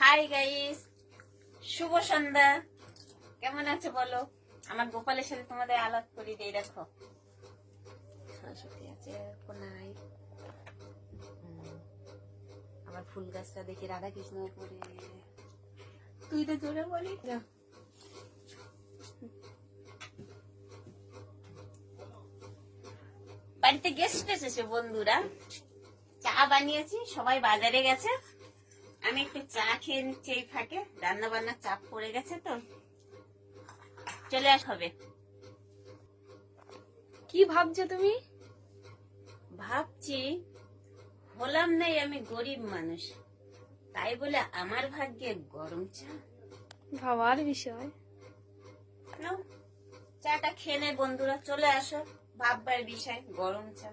Hi guys, শুভ সন্ধ্যা। কেমন আছে বলো? আমার গোপালের সাথে তোমাদের আলাপ করি দেই। দেখো সরস্বতী আছে, কোনাই আমার ফুল গাছটা দেখি রাধা কৃষ্ণ করে। তুই তো জোরে বলি। বাড়িতে গেস্ট এসেছে বন্ধুরা, চা বানিয়েছি, সবাই বাজারে গেছে, আমি একটু চা খেয়ে নিচ্ছি এই ফাঁকে। রান্না বান্নার চাপ পড়ে গেছে তো চলে হবে। কি ভাবছো তুমি? ভাবছি হলাম নাই, আমি গরিব মানুষ, তাই বলে আমার ভাগ্যে গরম চা। ভাবার বিষয়। নাও, চাটা খেয়ে নে বন্ধুরা, চলে আসো। ভাববার বিষয় গরম চা।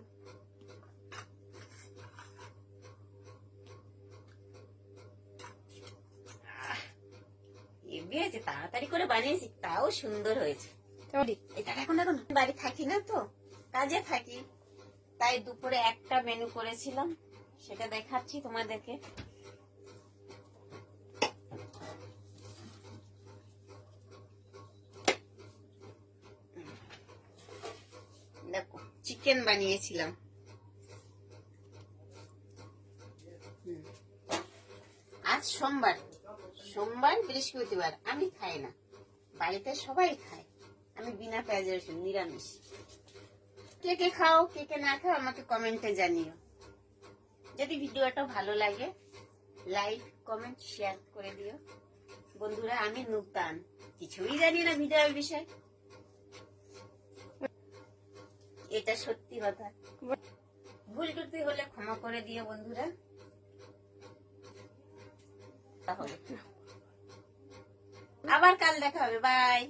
এগিয়েছে, তাড়াতাড়ি করে বানিয়েছি, তাও সুন্দর হয়েছে। এটা এখন বাড়ি থাকি না তো, কাজে থাকি, তাই দুপুরে একটা মেনু করেছিলাম, সেটা দেখাচ্ছি তোমাদেরকে। দেখো, চিকেন বানিয়েছিলাম। আজ সোমবার, বৃহস্পতিবার আমি খাই না, বাড়িতে সবাই খায়, আমি বিনা পেঁয়াজ রসুন, নিরামিষ। কে কে খাও, কে কে না খাও আমাকে কমেন্টে জানিও। যদি ভিডিওটা ভালো লাগে লাইক কমেন্ট শেয়ার করে দিও বন্ধুরা। আমি নূতন, কিছুই জানি না ভিডিওর বিষয়, এটা সত্যি কথা। ভুল টুটি হলে ক্ষমা করে দিও বন্ধুরা। তাহলে আবার কাল দেখা হবে, বাই।